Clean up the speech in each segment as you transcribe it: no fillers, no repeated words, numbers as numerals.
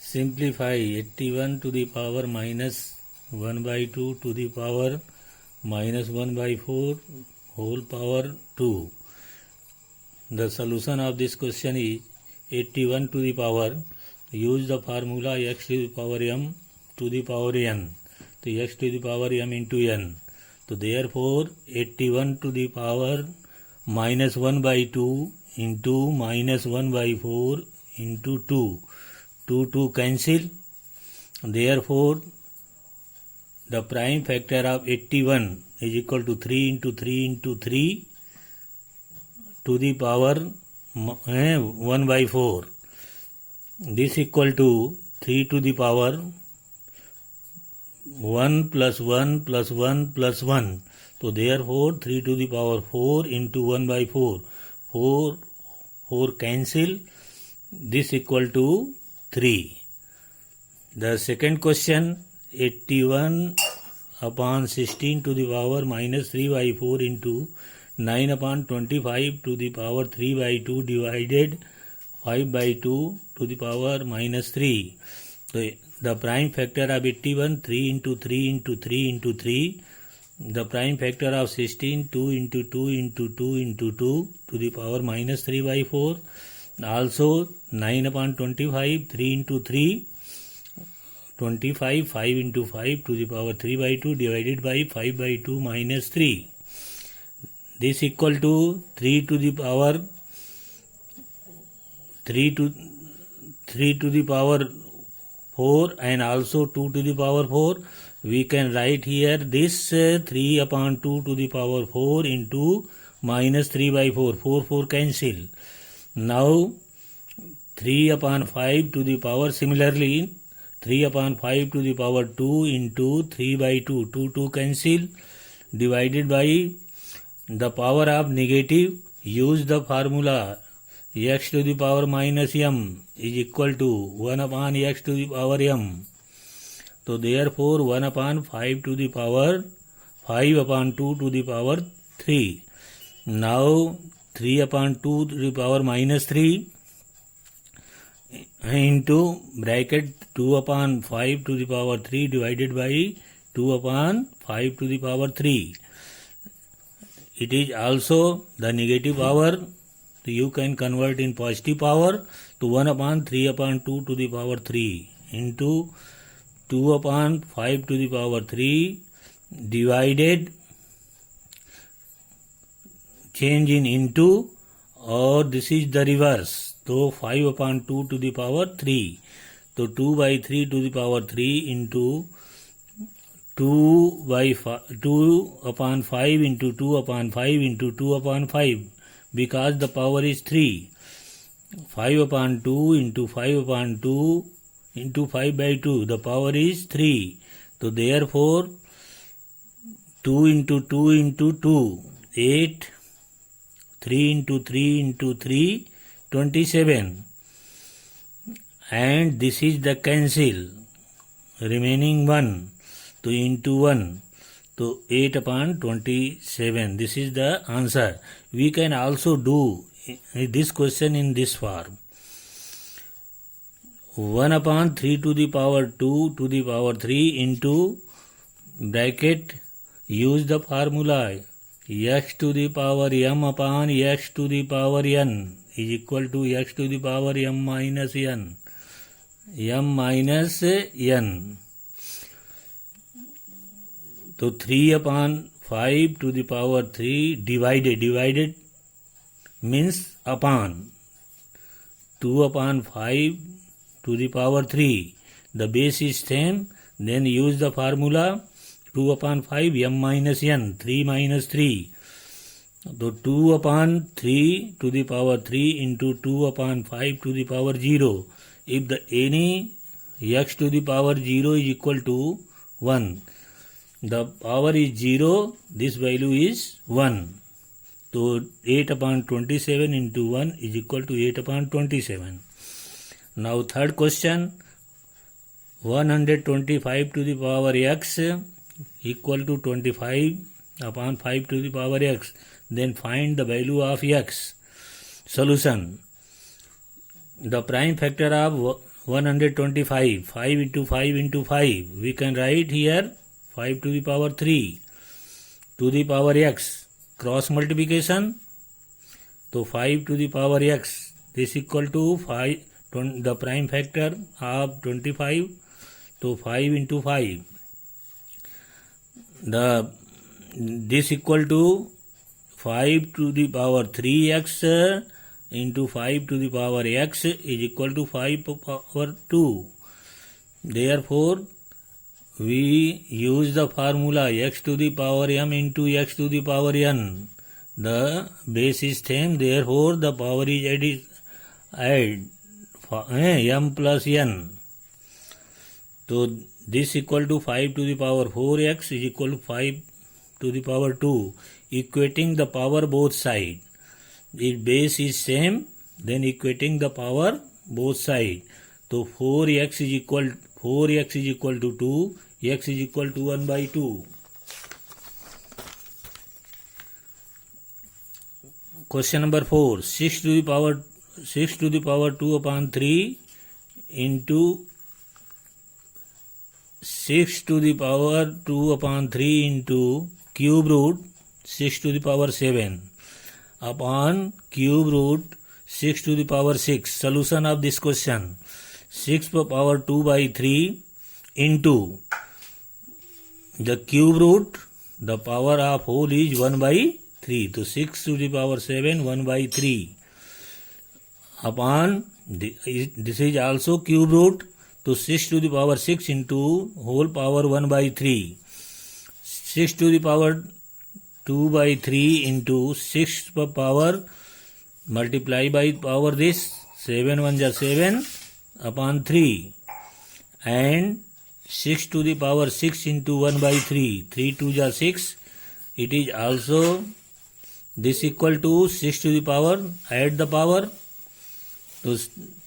Simplify 81 to the power minus 1 by 2 to the power minus 1 by 4 whole power 2. The solution of this question is 81 to the power. Use the formula x to the power m to the power n. So x to the power m into n. So therefore 81 to the power minus 1 by 2 into minus 1 by 4 into 2. 2 cancel. Therefore the prime factor of 81 is equal to 3 into 3 into 3 to the power 1 by 4. This equal to 3 to the power 1 plus 1 plus 1 plus 1. So therefore 3 to the power 4 into 1 by 4. 4 cancel. This equal to 3. The second question, 81 upon 16 to the power minus 3 by 4 into 9 upon 25 to the power 3 by 2 divided 5 by 2 to the power minus 3. So the prime factor of 81, 3 into 3 into 3 into 3. The prime factor of 16, 2 into 2 into 2 into 2 to the power minus 3 by 4. Also 9 upon 25, 3 into 3, 25, 5 into 5 to the power 3 by 2 divided by 5 by 2 minus 3. This equal to 3 to the power 3 to the power 4 and also 2 to the power 4. We can write here this 3 upon 2 to the power 4 into minus 3 by 4. 4 cancel. Now 3 upon 5 to the power, similarly 3 upon 5 to the power 2 into 3 by 2. 2 cancel. Divided by the power of negative. Use the formula x to the power minus m is equal to 1 upon x to the power m. So therefore 1 upon 5 to the power 5 upon 2 to the power 3. Now 3 upon 2 to the power minus 3 into bracket 2 upon 5 to the power 3 divided by 2 upon 5 to the power 3. It is also the negative power. So you can convert in positive power to 1 upon 3 upon 2 to the power 3 into 2 upon 5 to the power 3 divided, change in into, or this is the reverse. So 5 upon 2 to the power 3. So 2 by 3 to the power 3 into 2 upon 5 into 2 upon 5 into 2 upon 5, because the power is 3. 5 upon 2 into 5 upon 2 into 5 by 2. The power is 3. So therefore 2 into 2 into 2, 8. 3 into 3 into 3, 27. And this is the cancel. Remaining 1. So into 1. So 8 upon 27. This is the answer. We can also do this question in this form. 1 upon 3 to the power 2 to the power 3 into bracket, use the formula x to the power m upon x to the power n is equal to x to the power m minus n. M minus n. So 3 upon 5 to the power 3 divided means upon 2 upon 5 to the power 3. The base is same. Then use the formula 2 upon 5 m minus n, 3 minus 3. So 2 upon 3 to the power 3 into 2 upon 5 to the power 0. If the any x to the power 0 is equal to 1, the power is 0, this value is 1. So 8 upon 27 into 1 is equal to 8 upon 27. Now third question, 125 to the power x equal to 25 upon 5 to the power x. Then find the value of x. Solution. The prime factor of 125. 5 into 5 into 5. We can write here 5 to the power 3 to the power x. Cross multiplication. So 5 to the power x. This equal to 5. The prime factor of 25. So 5 into 5. This equal to 5 to the power 3x into 5 to the power x is equal to 5 power 2. Therefore, we use the formula x to the power m into x to the power n. The base is same, therefore the power is add m plus n. So this equal to 5 to the power 4x is equal to 5 to the power 2, equating the power both sides. If base is same, then equating the power both sides. So 4x is equal to 2, x is equal to 1 by 2. Question number 4. 6 to the power 2 upon 3 into 6 to the power 2 upon 3 into cube root 6 to the power 7 upon cube root 6 to the power 6. Solution of this question: 6 power 2 by 3 into the cube root, the power of whole is 1 by 3. So 6 to the power 7, 1 by 3 upon, this is also cube root, to 6 to the power 6 into whole power 1 by 3. 6 to the power 2 by 3 into 6 power multiply by power this 7 1 ja 7 upon 3, and 6 to the power 6 into 1 by 3, 3 2 ja 6. It is also this equal to 6 to the power, add the power, so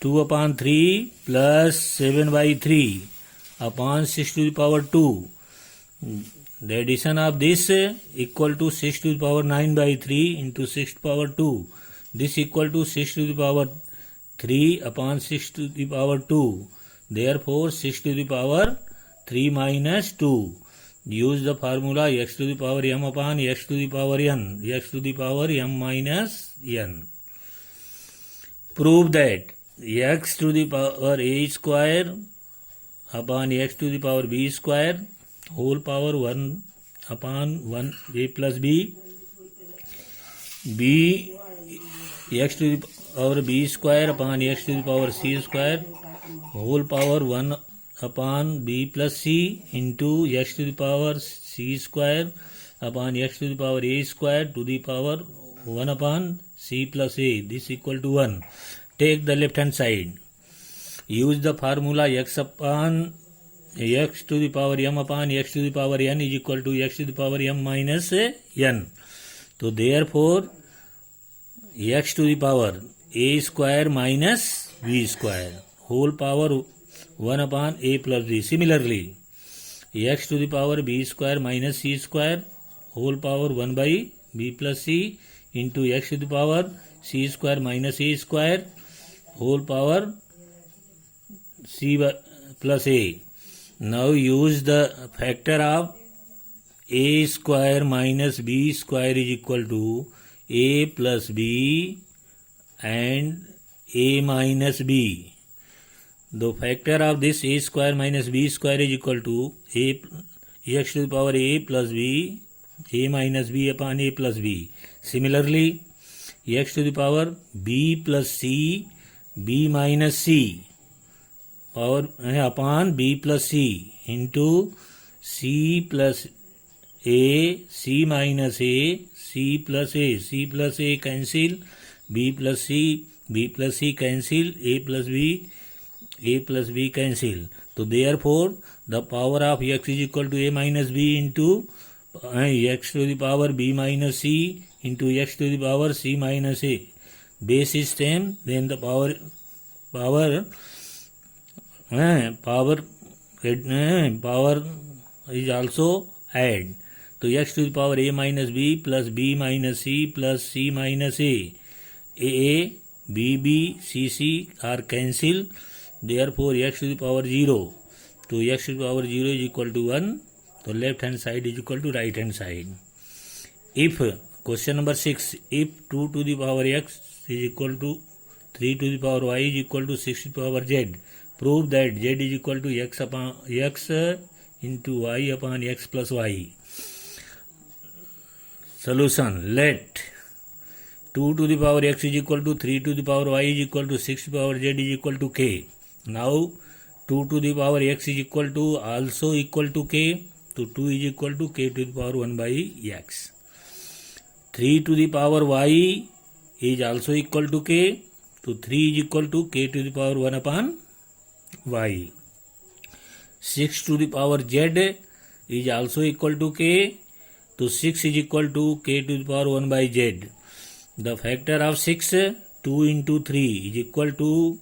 2 upon 3 plus 7 by 3 upon 6 to the power 2. The addition of this equal to 6 to the power 9 by 3 into 6 to the power 2. This equal to 6 to the power 3 upon 6 to the power 2. Therefore 6 to the power 3 minus 2. Use the formula x to the power m upon x to the power n, x to the power m minus n. Prove that x to the power a square upon x to the power b square whole power 1 upon 1 a plus b, b x to the power b square upon x to the power c square whole power 1 upon b plus c into x to the power c square upon x to the power a square to the power 1 upon c plus a. This equal to 1. Take the left hand side. Use the formula x upon x to the power m upon x to the power n is equal to x to the power m minus n. So therefore x to the power a square minus b square whole power 1 upon a plus b. Similarly, x to the power b square minus c square whole power 1 by b plus c into x to the power c square minus a square whole power c plus a. Now use the factor of a square minus b square is equal to a plus b and a minus b. The factor of this a square minus b square is equal to a x to the power a plus b, a minus b upon a plus b. Similarly, x to the power b plus c, b minus c power upon b plus c into c plus a, c minus a, c plus a, c plus a cancel, b plus c cancel, a plus b cancel. So therefore the power of x is equal to a minus b into x to the power b minus c into x to the power c minus a. Base is same, then the power is also add. So x to the power a minus b plus b minus c plus c minus a, b, c are cancel. therefore x to the power 0, तो x to the power 0 is equal to 1, तो left hand side is equal to right hand side. If question number 6, if 2 to the power x is equal to 3 to the power y is equal to 6 to the power z, prove that z is equal to x into y upon x plus y. Solution: let 2 to the power x is equal to 3 to the power y is equal to 6 to the power z is equal to k. Now 2 to the power x is equal to also equal to k, so 2 is equal to k to the power 1 by x. 3 to the power y is also equal to k, so 3 is equal to k to the power 1 upon y. 6 to the power z is also equal to k, so 6 is equal to k to the power 1 by z. The factor of 6, 2 into 3 is equal to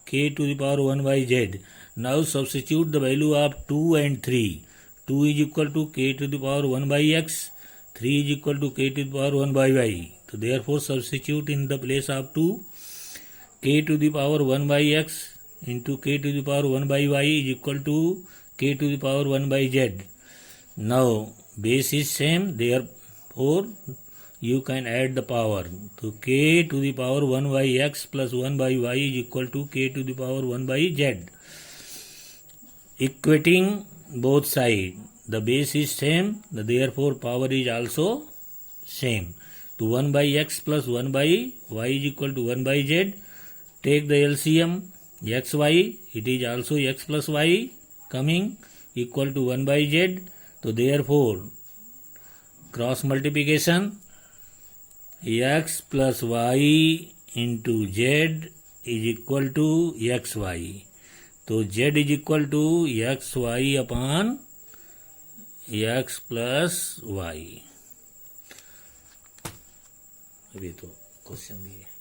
k to the power 1 by z. Now substitute the value of 2 and 3. 2 is equal to k to the power 1 by x, 3 is equal to k to the power 1 by y. So therefore substitute in the place of 2, k to the power 1 by x into k to the power 1 by y is equal to k to the power 1 by z. Now base is same, therefore you can add the power. So k to the power 1 by x plus 1 by y is equal to k to the power 1 by z. Equating both sides, the base is same, therefore power is also same. To 1 by x plus 1 by y is equal to 1 by z. Take the LCM, xy, it is also x plus y coming equal to 1 by z. So therefore cross multiplication, x plus y into z is equal to xy. तो z is equal to xy upon x plus y. अभी तो question भी है.